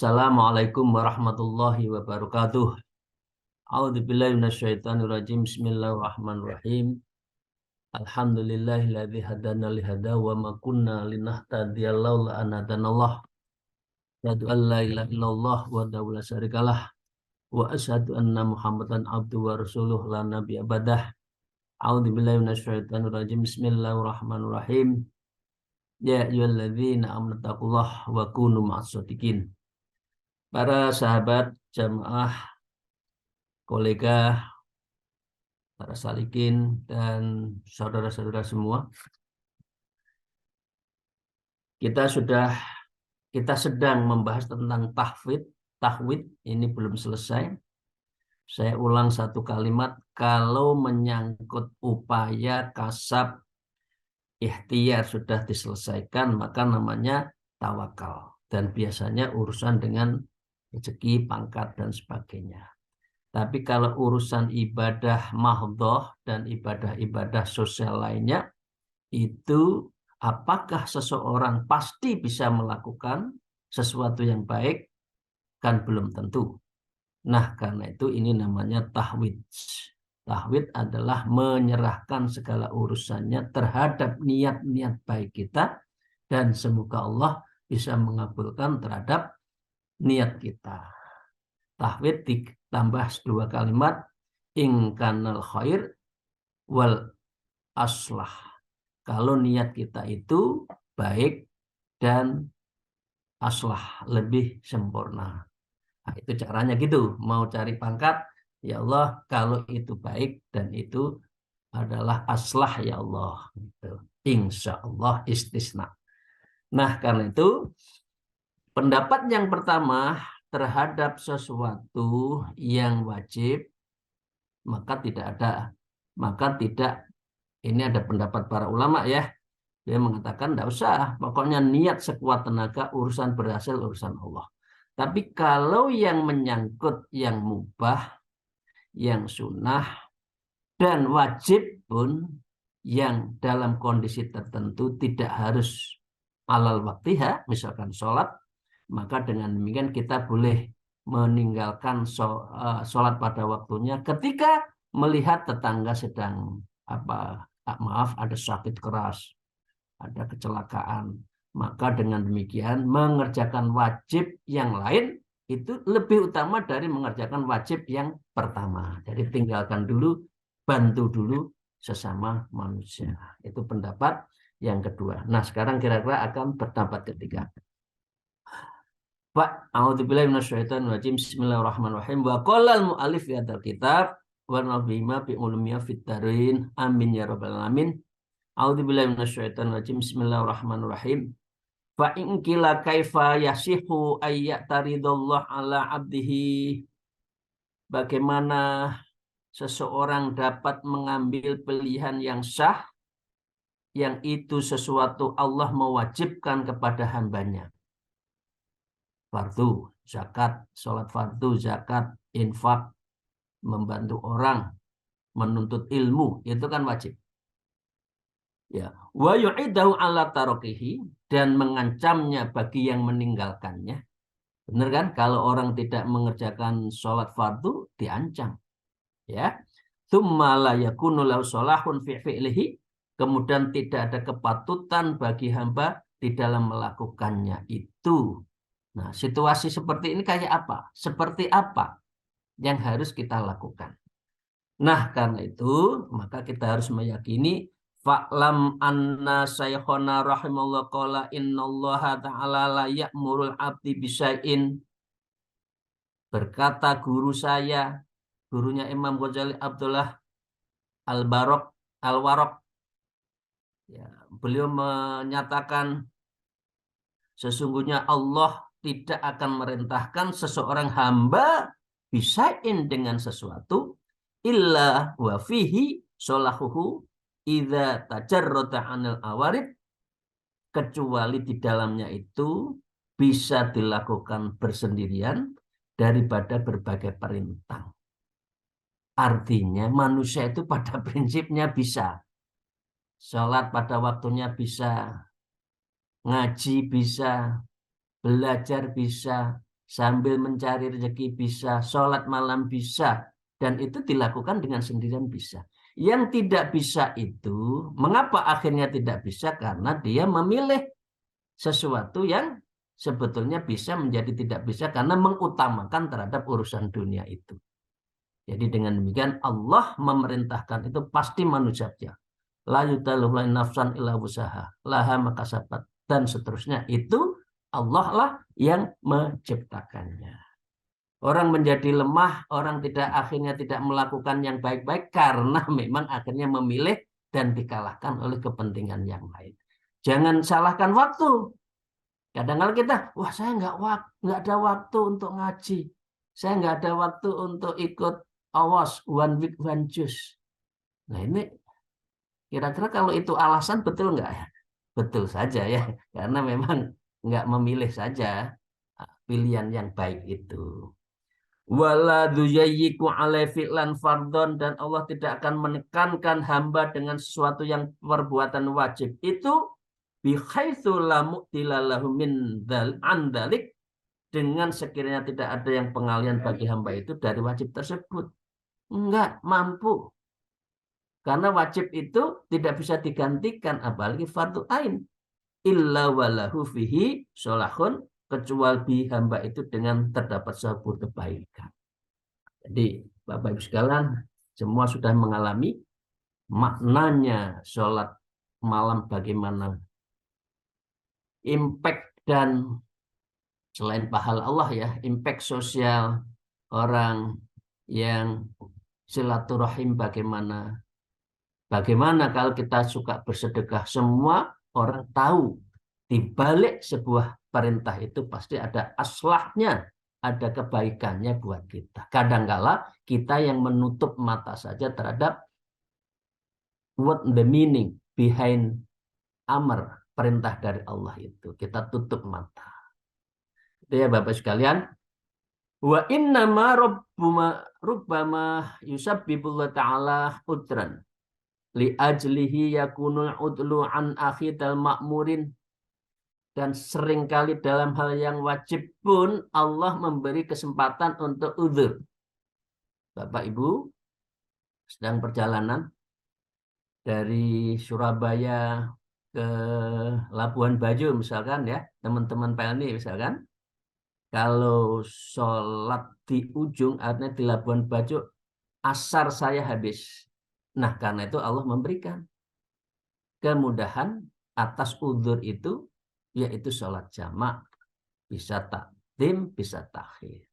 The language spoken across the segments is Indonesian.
Assalamualaikum warahmatullahi wabarakatuh. A'udzubillahi minasyaitonirrajim. Bismillahirrahmanirrahim. Alhamdulillahilladzi hadana lihada wa ma kunna linahtadiya laula an hadanallah. Asyhadu an la ilaha illallah wahdahu la syarikalah wa asyhadu anna Muhammadan abduhu wa rasuluh la nabiyya ba'dah. A'udzubillahi minasyaitonirrajim. Bismillahirrahmanirrahim. Ya ayyuhalladzina amanu taqullaha wa kunu ma'as shodiqin. Para sahabat, jamaah, kolega, para salikin, dan saudara-saudara semua, kita sedang membahas tentang tahwid. Tahwid ini belum selesai. Saya ulang satu kalimat, kalau menyangkut upaya kasab ikhtiar sudah diselesaikan, maka namanya tawakal. Dan biasanya urusan dengan rezeki, pangkat, dan sebagainya. Tapi kalau urusan ibadah mahdhah dan ibadah-ibadah sosial lainnya, itu apakah seseorang pasti bisa melakukan sesuatu yang baik? Kan belum tentu. Nah, karena itu ini namanya tahwid. Tahwid adalah menyerahkan segala urusannya terhadap niat-niat baik kita, dan semoga Allah bisa mengabulkan terhadap niat kita. Tahwid ditambah dua kalimat, in kanal khair wal aslah. Kalau niat kita itu baik dan aslah, lebih sempurna. Nah, itu caranya gitu. Mau cari pangkat, ya Allah, kalau itu baik dan itu adalah aslah, ya Allah. Gitu. Insya Allah istisna. Nah, karena itu pendapat yang pertama terhadap sesuatu yang wajib, maka tidak, ini ada pendapat para ulama ya. Dia mengatakan tidak usah, pokoknya niat sekuat tenaga, urusan berhasil urusan Allah. Tapi kalau yang menyangkut yang mubah, yang sunnah, dan wajib pun, yang dalam kondisi tertentu tidak harus alal waktiha, misalkan sholat, maka dengan demikian kita boleh meninggalkan sholat pada waktunya ketika melihat tetangga sedang ada sakit keras, ada kecelakaan. Maka dengan demikian mengerjakan wajib yang lain itu lebih utama dari mengerjakan wajib yang pertama. Jadi tinggalkan dulu, bantu dulu sesama manusia. Itu pendapat yang kedua. Nah, sekarang kira-kira akan berpendapat ketiga. Pak, a'udzubillahi minasyaitonir rajim. Bismillahirrahmanirrahim. Wa qala al-mu'allif fi hadzal kitab wa nabiyina bi ulumiyya fit darin. Amin ya rabbal alamin. A'udzubillahi minasyaitonir rajim. Bismillahirrahmanirrahim. Fa in qila kaifa yasihu ayyataridallah ala 'abdihi. Bagaimana seseorang dapat mengambil pilihan yang sah, yang itu sesuatu Allah mewajibkan kepada hambanya. Fardu, zakat, sholat fardu, zakat, infak, membantu orang, menuntut ilmu, itu kan wajib. Ya, wa yu'idahu ala tarokihi, dan mengancamnya bagi yang meninggalkannya. Benar kan? Kalau orang tidak mengerjakan sholat fardu, diancam. Ya, tsumma la yakunu lahu sholahun fi fi'lihi, kemudian tidak ada kepatutan bagi hamba di dalam melakukannya itu. Nah, situasi seperti ini kayak apa? Seperti apa yang harus kita lakukan? Nah, karena itu, maka kita harus meyakini fa'lam anna saykhona rahimahullah qala innallaha ta'ala la ya'murul abdi bisyai'in. Berkata guru saya, gurunya Imam Ghazali Abdullah Al-Warraq, ya, beliau menyatakan sesungguhnya Allah tidak akan merintahkan seseorang hamba bisain dengan sesuatu illa wa fihi solahuhu idza tajarrada 'anil awarid, kecuali di dalamnya itu bisa dilakukan bersendirian daripada berbagai perintah. Artinya manusia itu pada prinsipnya bisa sholat pada waktunya, bisa ngaji, bisa belajar, bisa sambil mencari rezeki bisa, sholat malam bisa, dan itu dilakukan dengan sendirian bisa. Yang tidak bisa itu, mengapa akhirnya tidak bisa? Karena dia memilih sesuatu yang sebetulnya bisa menjadi tidak bisa karena mengutamakan terhadap urusan dunia itu. Jadi dengan demikian Allah memerintahkan itu pasti manusia. La yukallifu nafsan illa wusaha, laha makasabat, dan seterusnya itu Allah lah yang menciptakannya. Orang menjadi lemah, orang tidak akhirnya tidak melakukan yang baik-baik karena memang akhirnya memilih dan dikalahkan oleh kepentingan yang lain. Jangan salahkan waktu. Kadang-kadang kita, wah saya nggak ada waktu untuk ngaji. Saya nggak ada waktu untuk ikut awas one week one juice. Nah ini kira-kira kalau itu alasan betul nggak ya? Betul saja ya, karena memang nggak memilih saja pilihan yang baik itu. Wala dzuyayyiku alai fi'lan fardhon, dan Allah tidak akan menekankan hamba dengan sesuatu yang perbuatan wajib itu bihaitsu la mu'tila lahu min andalik, dengan sekiranya tidak ada yang pengalian bagi hamba itu dari wajib tersebut. Enggak mampu. Karena wajib itu tidak bisa digantikan apalagi fardu ain. Illa walahu fihi sholahun, kecuali hamba itu dengan terdapat sebuah kebaikan. Jadi Bapak Ibu sekalian semua sudah mengalami maknanya sholat malam, bagaimana impact dan selain pahala Allah ya, impact sosial orang yang silaturahim, bagaimana kalau kita suka bersedekah, semua orang tahu di balik sebuah perintah itu pasti ada aslahnya, ada kebaikannya buat kita. Kadangkala kita yang menutup mata saja terhadap what the meaning behind amar, perintah dari Allah itu. Kita tutup mata. Itu ya Bapak sekalian. Wa innama rubbama yusabbibullah ta'ala udran li ajlihi yakunul udlu an akhidal ma'murin. Dan seringkali dalam hal yang wajib pun Allah memberi kesempatan untuk udzur. Bapak Ibu sedang perjalanan dari Surabaya ke Labuan Bajo misalkan ya, teman-teman PLN misalkan. Kalau sholat di ujung, artinya di Labuan Bajo, asar saya habis. Nah, karena itu Allah memberikan kemudahan atas udzur itu, yaitu sholat jamak, bisa takdim, bisa takhir.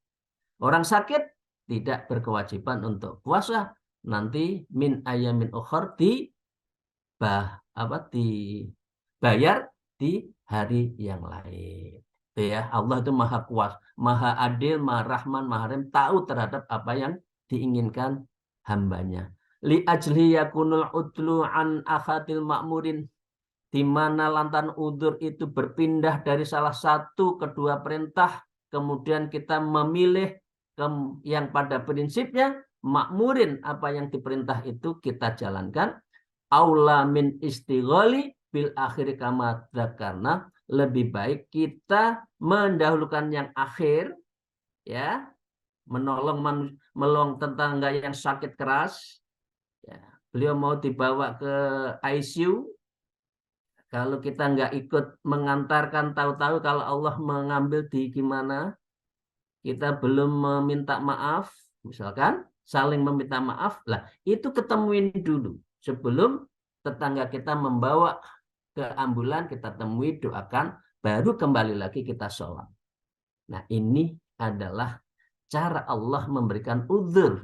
Orang sakit tidak berkewajiban untuk puasa, nanti min ayamin ukhar dibayar di hari yang lain. Ya, Allah itu maha kuasa, maha adil, maha rahman, maha rahim, tahu terhadap apa yang diinginkan hambanya. Li ajli yakunul udlu an akhadil ma'murin, di mana lantaran udzur itu berpindah dari salah satu kedua perintah, kemudian kita memilih yang pada prinsipnya makmurin, apa yang diperintah itu kita jalankan, aula min istighali bil akhir kama dzakarna, lebih baik kita mendahulukan yang akhir ya, menolong tetangga yang sakit keras ya. Beliau mau dibawa ke ICU, kalau kita nggak ikut mengantarkan, tahu-tahu kalau Allah mengambil di gimana, kita belum meminta maaf, misalkan saling meminta maaf, lah itu ketemuin dulu sebelum tetangga kita membawa ke ambulan, kita temui, doakan, baru kembali lagi kita sholat. Nah ini adalah cara Allah memberikan udzur.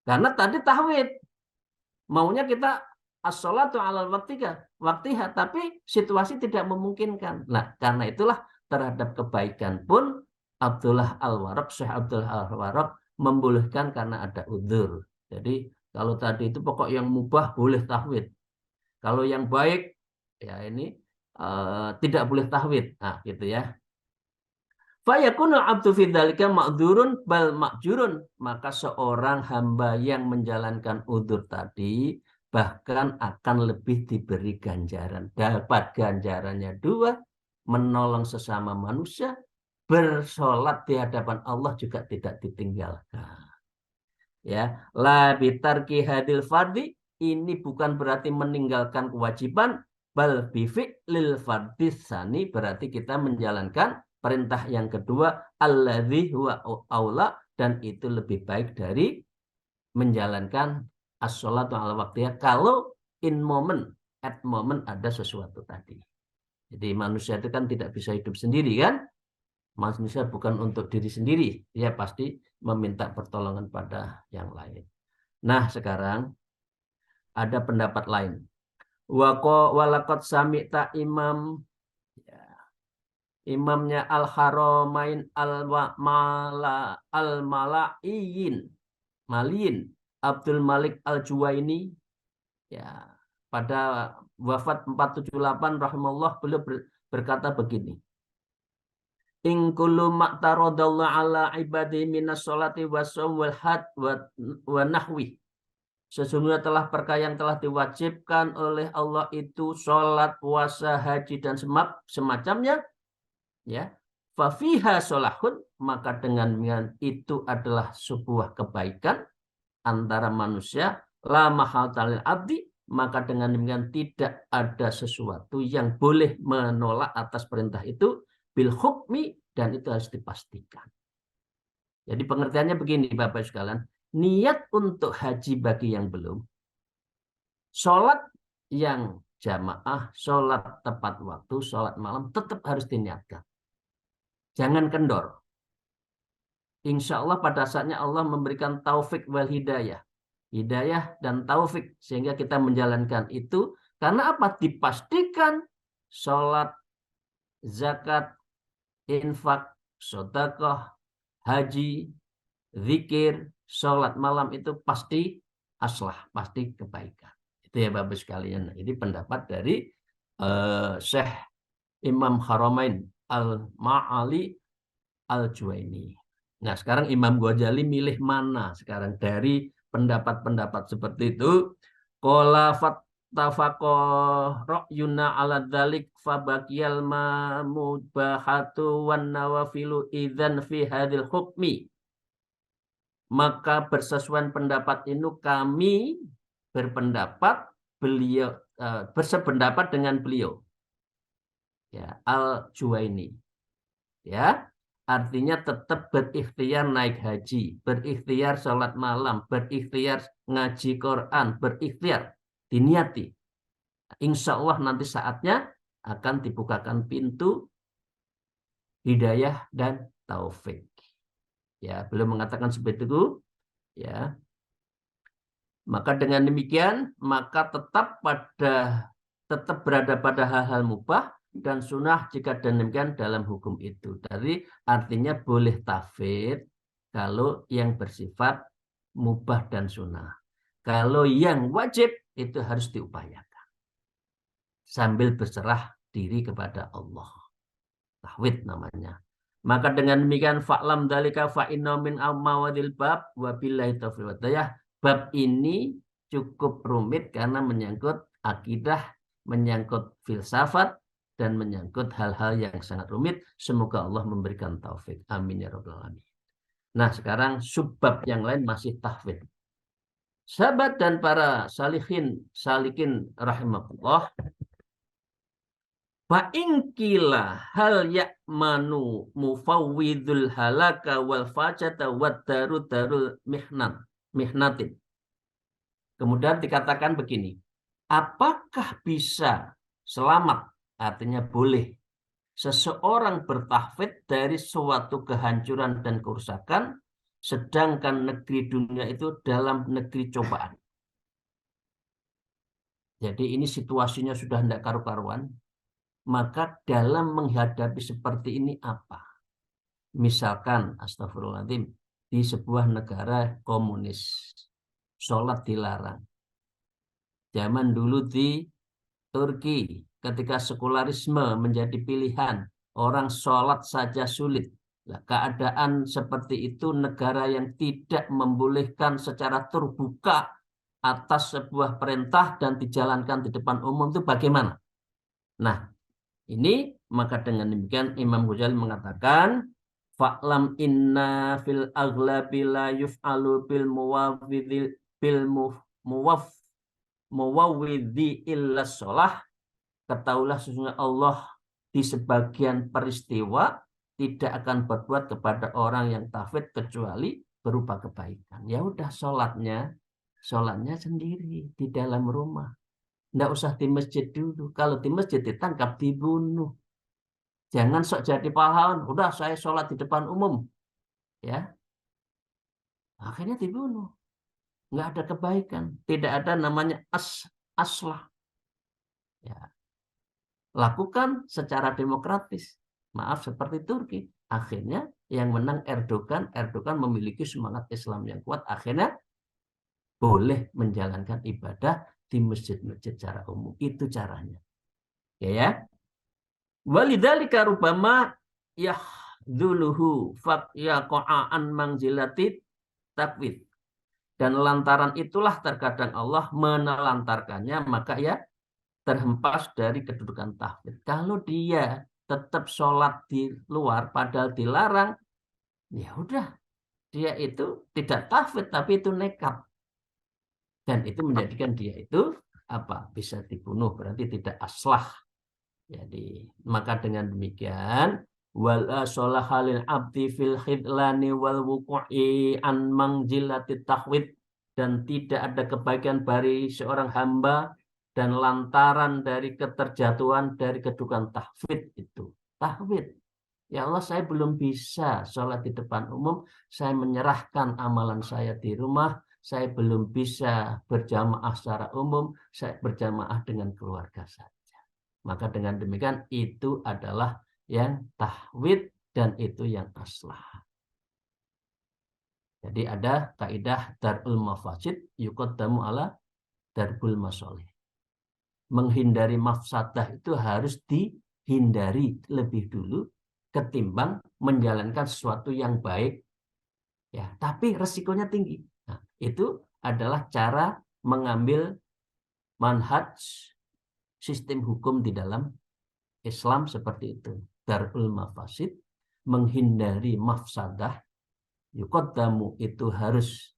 Karena tadi tahwid, maunya kita as-sholatu alal waktiha, tapi situasi tidak memungkinkan. Nah karena itulah terhadap kebaikan pun Syekh Abdullah Al-Warraq membolehkan karena ada udzur. Jadi kalau tadi itu pokok yang mubah boleh tahwid. Kalau yang baik ya ini tidak boleh tahwid. Nah gitu ya. Fayakunul abdu fi dzalika ma'dzurun bal ma'jurun, maka seorang hamba yang menjalankan udzur tadi bahkan akan lebih diberi ganjaran. Dapat ganjarannya dua, menolong sesama manusia, bersolat di hadapan Allah juga tidak ditinggalkan. Ya, la bitarki hadil fardi, ini bukan berarti meninggalkan kewajiban, bal bifi'lil fardis sani, berarti kita menjalankan perintah yang kedua, alladzi huwa aula, dan itu lebih baik dari menjalankan as-sholatu ala waktiha kalau in moment, at moment ada sesuatu tadi. Jadi manusia itu kan tidak bisa hidup sendiri kan? Manusia bukan untuk diri sendiri, dia pasti meminta pertolongan pada yang lain. Nah, sekarang ada pendapat lain. Walaqad sami'ta imam, ya, imamnya Al-Haramain Al-Mala'iyin Maliin Abdul Malik Al-Juwaini, ya, pada wafat 478 rahimahullah, beliau berkata begini. In kullu ma'taradallahu ala ibadi minas sholati wasawm wal had wa nahwi. Sesungguhnya telah perkara yang telah diwajibkan oleh Allah itu sholat, puasa, haji, dan semacamnya, ya. Fafiha sholahun, maka dengan itu adalah sebuah kebaikan antara manusia, la mahal talil abdi, maka dengan demikian tidak ada sesuatu yang boleh menolak atas perintah itu, bil hukmi, dan itu harus dipastikan. Jadi pengertiannya begini Bapak sekalian, niat untuk haji bagi yang belum, sholat yang jamaah, sholat tepat waktu, sholat malam tetap harus diniatkan. Jangan kendor. Insya Allah pada saatnya Allah memberikan taufik wal hidayah. Hidayah dan taufik sehingga kita menjalankan itu. Karena apa? Dipastikan sholat, zakat, infak, sedekah, haji, zikir, sholat malam itu pasti aslah, pasti kebaikan. Itu ya Bapak sekalian. Ini pendapat dari Syekh Imam Haramain Al-Ma'ali Al-Juwaini. Nah, sekarang Imam Ghazali milih mana sekarang dari pendapat-pendapat seperti itu? Qala fattafaqah ra'yuna ala dzalik fabaqiyal mamubahatu wan nawafilu idzan fi hadil hukmi. Maka bersesuaian pendapat ini kami berpendapat beliau bersependapat dengan beliau. Ya, Al-Juwaini. Ya. Artinya tetap berikhtiar naik haji, berikhtiar sholat malam, berikhtiar ngaji Quran, berikhtiar, diniati. Insya Allah nanti saatnya akan dibukakan pintu hidayah dan taufik. Ya, beliau mengatakan seperti itu. Ya, maka dengan demikian, maka tetap berada pada hal-hal mubah dan sunnah jika demikian dalam hukum itu. Dari artinya boleh tafwid kalau yang bersifat mubah dan sunnah. Kalau yang wajib itu harus diupayakan sambil berserah diri kepada Allah. Tafwid namanya. Maka dengan demikian fa'lam dzalika fa inna min mawadil bab wa billahi taufiq wa hidayah. Bab ini cukup rumit karena menyangkut akidah, menyangkut filsafat, dan menyangkut hal-hal yang sangat rumit. Semoga Allah memberikan taufik. Amin ya rabbal alamin. Nah, sekarang subbab yang lain masih tahfidz. Sahabat dan para salikin rahimahullah. Fa ingkila hal ya'manu mufawwidul halaka wal fajata wad darul mihnatin. Kemudian dikatakan begini. Apakah bisa selamat? Artinya boleh seseorang bertahfidz dari suatu kehancuran dan kerusakan, sedangkan negeri dunia itu dalam negeri cobaan. Jadi ini situasinya sudah tidak karu-karuan. Maka dalam menghadapi seperti ini apa? Misalkan, astagfirullahaladzim, di sebuah negara komunis, sholat dilarang. Zaman dulu di Turki, ketika sekularisme menjadi pilihan, orang sholat saja sulit. Nah, keadaan seperti itu negara yang tidak membolehkan secara terbuka atas sebuah perintah dan dijalankan di depan umum itu bagaimana? Nah, ini maka dengan demikian Imam Ghazali mengatakan Fa'lam inna fil aghlabi la yuf'alu bil muwawwidil bil muwaf muwawwidhi illa sholah. Ketahuilah sesungguhnya Allah di sebagian peristiwa tidak akan berbuat kepada orang yang tafwid kecuali berupa kebaikan. Ya udah sholatnya sendiri di dalam rumah. Nggak usah di masjid dulu. Kalau di masjid ditangkap, dibunuh. Jangan sok jadi pahlawan. Udah saya sholat di depan umum. Ya, akhirnya dibunuh. Nggak ada kebaikan. Tidak ada namanya aslah. Ya, lakukan secara demokratis. Maaf seperti Turki. Akhirnya yang menang Erdogan. Erdogan memiliki semangat Islam yang kuat. Akhirnya boleh menjalankan ibadah di masjid-masjid secara umum. Itu caranya. Ya. Walidzalika rubama yahduluhu faqyaqa'an manzilatit takwid. Dan lantaran itulah terkadang Allah menelantarkannya, maka ya terhempas dari kedudukan tahwid. Kalau dia tetap sholat di luar padahal dilarang, ya udah dia itu tidak tahwid tapi itu nekat. Dan itu menjadikan dia itu apa? Bisa dibunuh, berarti tidak aslah. Jadi maka dengan demikian wala sholahalil abdi fil khidlani wal wuqu'i an mangjilatit tahwid, dan tidak ada kebaikan bagi seorang hamba dan lantaran dari keterjatuhan dari kedudukan tahwid itu. Tahwid. Ya Allah, saya belum bisa sholat di depan umum, saya menyerahkan amalan saya di rumah, saya belum bisa berjamaah secara umum, saya berjamaah dengan keluarga saya. Maka dengan demikian itu adalah yang tahwid dan itu yang aslah. Jadi ada kaidah darul mafasid yuqaddamu ala darbul masolih. Menghindari mafsadah itu harus dihindari lebih dulu ketimbang menjalankan sesuatu yang baik. Ya, tapi resikonya tinggi. Nah, itu adalah cara mengambil manhaj sistem hukum di dalam Islam seperti itu. Darul mafasid, menghindari mafsadah, yuqaddamu itu harus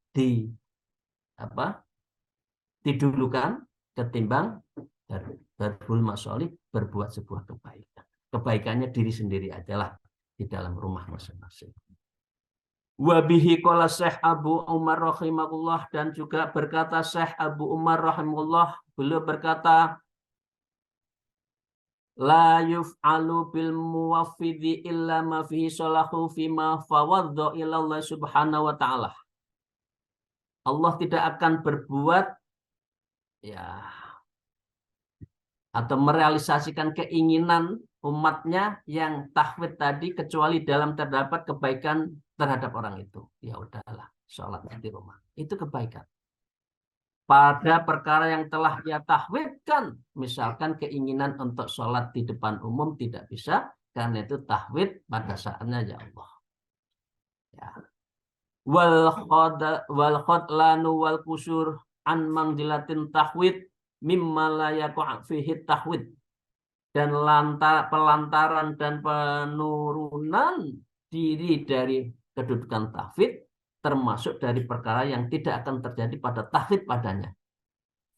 didulukan ketimbang darul masolih, berbuat sebuah kebaikan. Kebaikannya diri sendiri adalah di dalam rumah masing-masing. Wabihi qala Syekh Abu Umar rahimahullah, dan juga berkata Syekh Abu Umar rahimahullah, beliau berkata la yuf'alu bil muwaffidhi illa ma fihi salahu fima fawadda ila Allah subhanahu wa ta'ala. Allah tidak akan berbuat ya atau merealisasikan keinginan umatnya yang tahwid tadi kecuali dalam terdapat kebaikan terhadap orang itu. Ya udahlah, sholat di rumah. Itu kebaikan. Pada perkara yang telah ia tahwidkan, misalkan keinginan untuk sholat di depan umum tidak bisa, karena itu tahwid pada saatnya ya Allah. Ya. Wal khadlanu wal kusur an mangdilatin tahwid mimma la yaqa' fihi tahwid, dan pelantaran dan penurunan diri dari kedudukan tahwid termasuk dari perkara yang tidak akan terjadi pada tahwid padanya.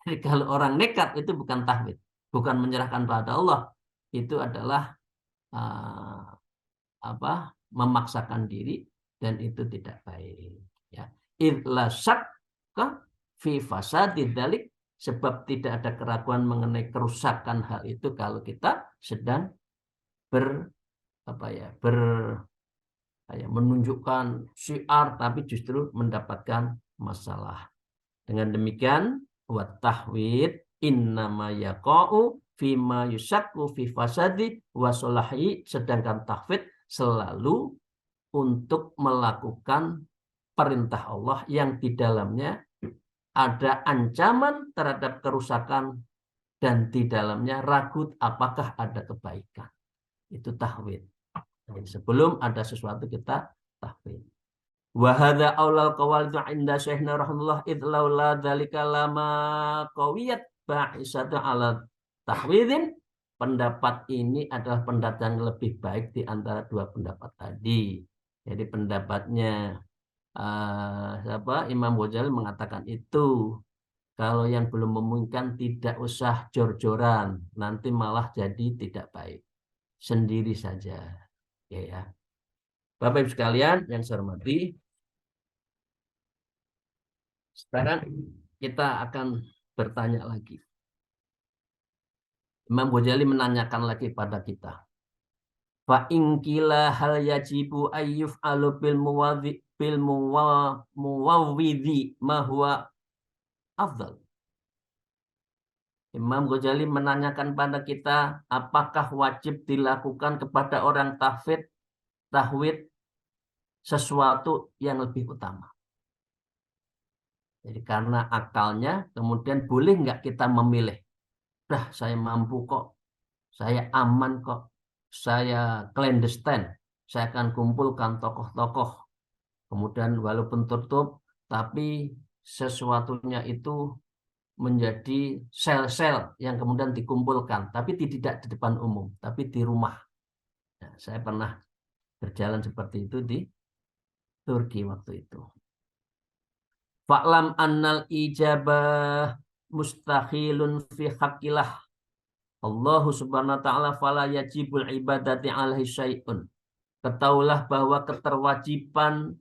Jadi kalau orang nekat itu bukan tahwid, bukan menyerahkan pada Allah, itu adalah memaksakan diri, dan itu tidak baik. Ya, idla syakka fi fasadid dzalik, sebab tidak ada keraguan mengenai kerusakan hal itu kalau kita sedang menunjukkan syiar tapi justru mendapatkan masalah. Dengan demikian wat tahwid innama yaqa'u fima yusakku fi fasadi wa solahi, sedangkan tahwid selalu untuk melakukan perintah Allah yang di dalamnya ada ancaman terhadap kerusakan dan di dalamnya ragu apakah ada kebaikan. Itu tahwid. Sebelum ada sesuatu kita tahwid. Wa hadza aulal qawaid 'inda Syekhna rahimahullah id laula dzalika lama qawiyat ba'isatu 'ala tahwidin. Pendapat ini adalah pendapat yang lebih baik di antara dua pendapat tadi. Jadi pendapatnya siapa Imam Ghazali mengatakan itu. Kalau yang belum memungkinkan tidak usah jor-joran, nanti malah jadi tidak baik. Sendiri saja. Oke ya. Bapak Ibu sekalian yang saya hormati, sekarang kita akan bertanya lagi. Imam Ghazali menanyakan lagi pada kita. Fa ingkila hal yajibu ayyuf alu bil muwawwidhi ma huwa afdal. Imam Ghazali menanyakan pada kita, apakah wajib dilakukan kepada orang tahwid sesuatu yang lebih utama. Jadi karena akalnya, kemudian boleh nggak kita memilih? Dah, saya mampu kok, saya aman kok, saya clandestine, saya akan kumpulkan tokoh-tokoh. Kemudian walaupun tutup, tapi sesuatunya itu menjadi sel-sel yang kemudian dikumpulkan, tapi tidak di depan umum, tapi di rumah. Nah, saya pernah berjalan seperti itu di Turki waktu itu. Fa'lam annal ijabah mustahilun fi haqqillah. Allah subhanahu wa ta'ala fala yajibul ibadati alaihi syai'un. Ketahuilah bahwa keterwajiban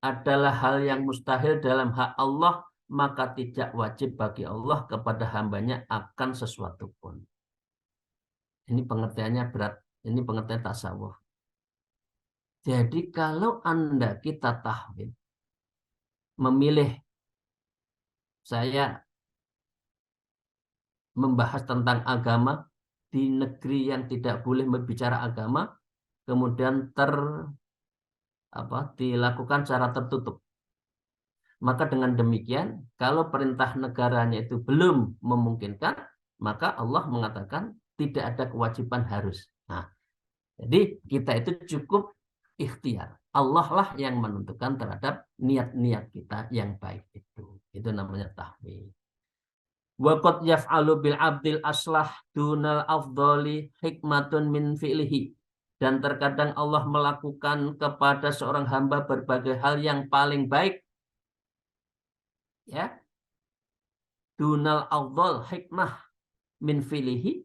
adalah hal yang mustahil dalam hak Allah, maka tidak wajib bagi Allah kepada hambanya akan sesuatu pun. Ini pengertiannya berat. Ini pengertian tasawuf. Jadi kalau Anda kita tahwid, memilih saya membahas tentang agama di negeri yang tidak boleh berbicara agama, kemudian dilakukan secara tertutup. Maka dengan demikian, kalau perintah negaranya itu belum memungkinkan, maka Allah mengatakan tidak ada kewajiban harus. Nah, jadi kita itu cukup ikhtiar. Allah lah yang menentukan terhadap niat-niat kita yang baik itu. Itu namanya tahwid. Wa qad yaf'alu bil abdil aslah dunal afdali hikmatun min fi'lihi. Dan terkadang Allah melakukan kepada seorang hamba berbagai hal yang paling baik. Ya. Dunal afdal hikmah min fi'lihi.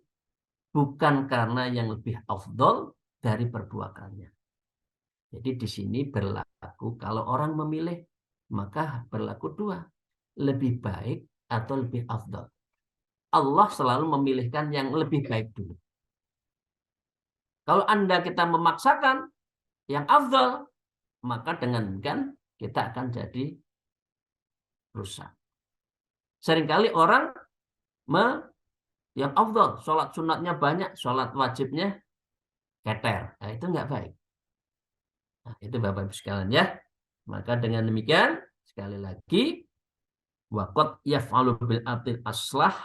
Bukan karena yang lebih afdal dari perbuatannya. Jadi di sini berlaku kalau orang memilih, maka berlaku dua. Lebih baik atau lebih afdal. Allah selalu memilihkan yang lebih baik dulu. Kalau kita memaksakan yang afdal, maka dengan demikian kita akan jadi rusak. Seringkali orang yang afdal, sholat sunatnya banyak, sholat wajibnya keter. Nah, itu nggak baik. Nah, itu Bapak Ibu sekalian ya. Maka dengan demikian, sekali lagi, waqad yaf'alu bil abdil aslah,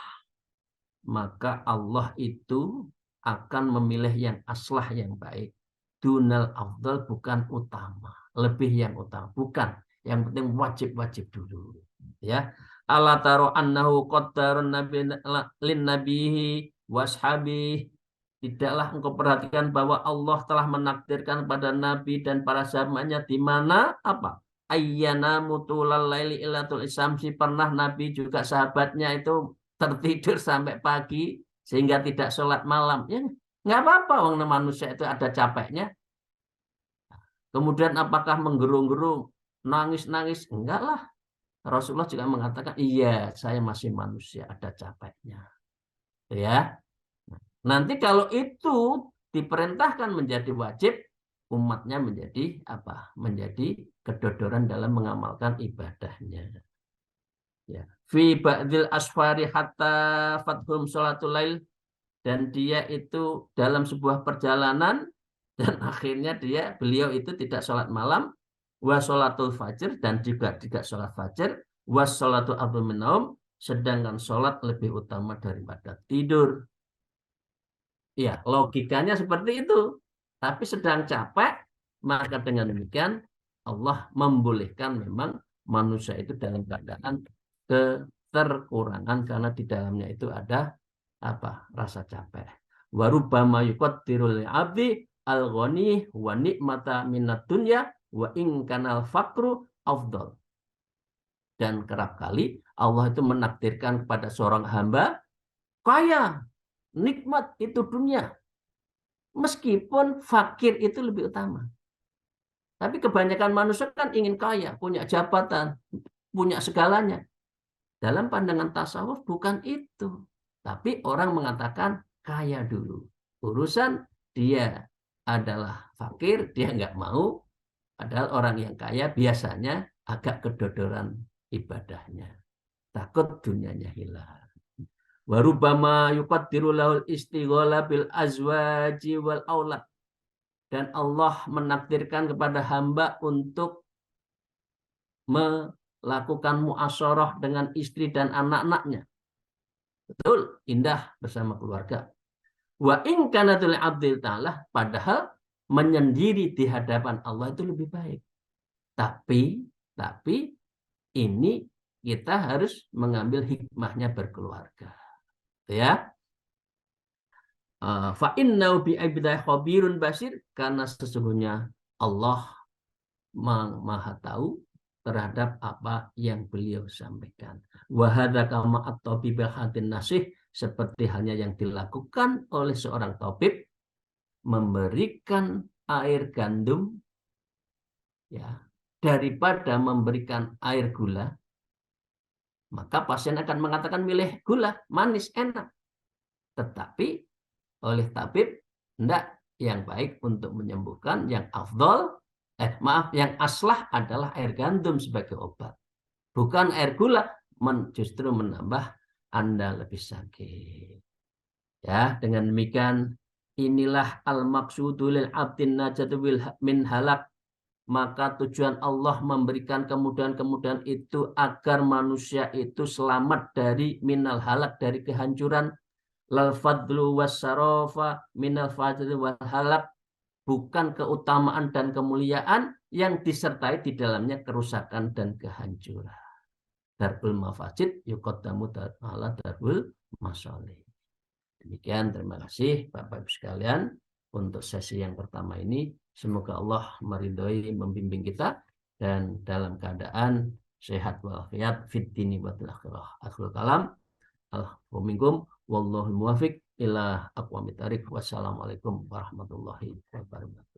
maka Allah itu akan memilih yang aslah yang baik. Dunal afdal bukan utama, lebih yang utama, bukan. Yang penting wajib-wajib dulu. Ya. Ala taro annahu qaddarun nabi lin nabihi washabihi. Tidaklah engkau perhatikan bahwa Allah telah menakdirkan pada Nabi dan para sahabatnya di mana apa? Ayyana mutulal laili ilatul isamsi, pernah Nabi juga sahabatnya itu tertidur sampai pagi sehingga tidak sholat malam. Ya, nggak apa-apa, orang manusia itu ada capeknya. Kemudian apakah menggerung-gerung, nangis-nangis? Enggak lah. Rasulullah juga mengatakan, iya, saya masih manusia, ada capeknya. Ya. Nanti kalau itu diperintahkan menjadi wajib, umatnya menjadi apa? Menjadi kedodoran dalam mengamalkan ibadahnya. Ya. Fi ba'dil asfari hatta fathum sholatul lail, dan dia itu dalam sebuah perjalanan dan akhirnya beliau itu tidak sholat malam, wa sholatul fajr, dan juga tidak sholat fajr, wa sholatul afdal min naum, sedangkan sholat lebih utama daripada tidur. Ya, logikanya seperti itu. Tapi sedang capek, maka dengan demikian Allah membolehkan memang manusia itu dalam keadaan keterkurangan karena di dalamnya itu ada apa? Rasa capek. Warubbama yuqaddirul abdi al-ghani wa ni'mata minad dunya wa in kanal fakru afdal. Dan kerap kali Allah itu menakdirkan kepada seorang hamba kaya, nikmat itu dunia. Meskipun fakir itu lebih utama. Tapi kebanyakan manusia kan ingin kaya, punya jabatan, punya segalanya. Dalam pandangan tasawuf bukan itu. Tapi orang mengatakan kaya dulu. Urusan dia adalah fakir, dia nggak mau. Padahal orang yang kaya biasanya agak kedodoran ibadahnya. Takut dunianya hilang. Warubama yuqaddiru lahul istighala bil azwaji wal aulad. Dan Allah menakdirkan kepada hamba untuk melakukan muasyarah dengan istri dan anak-anaknya. Betul, indah bersama keluarga. Wa in kanatul abdil ta'ala, padahal menyendiri di hadapan Allah itu lebih baik. Tapi ini kita harus mengambil hikmahnya berkeluarga. Ya. Fa innahu bi ibadihi khabirun basir, karena sesungguhnya Allah Maha tahu terhadap apa yang beliau sampaikan. Wa hadza kama at-tabib hadin nasih, seperti halnya yang dilakukan oleh seorang tabib memberikan air gandum ya daripada memberikan air gula, maka pasien akan mengatakan milih gula, manis, enak. Tetapi oleh tabib, enggak, yang baik untuk menyembuhkan, yang afdol, yang aslah adalah air gandum sebagai obat. Bukan air gula, justru menambah Anda lebih sakit. Ya, dengan demikian, inilah al-maqsudu lil abdin najatu min halak. Maka tujuan Allah memberikan kemudahan-kemudahan itu agar manusia itu selamat dari minal halak, dari kehancuran. Lal fadlu wassarafa minal fadli wal halak, bukan keutamaan dan kemuliaan yang disertai di dalamnya kerusakan dan kehancuran. Darbul mafasid yuqaddamu ala darbul masalih. Demikian, terima kasih Bapak Ibu sekalian untuk sesi yang pertama ini. Semoga Allah meridhoi, membimbing kita dan dalam keadaan sehat walafiat fid dini wa fil akhirah. Akhirul kalam. Alhamdulillah, wallahu muwafiq ila aqwamit thariq. Wassalamualaikum warahmatullahi wabarakatuh.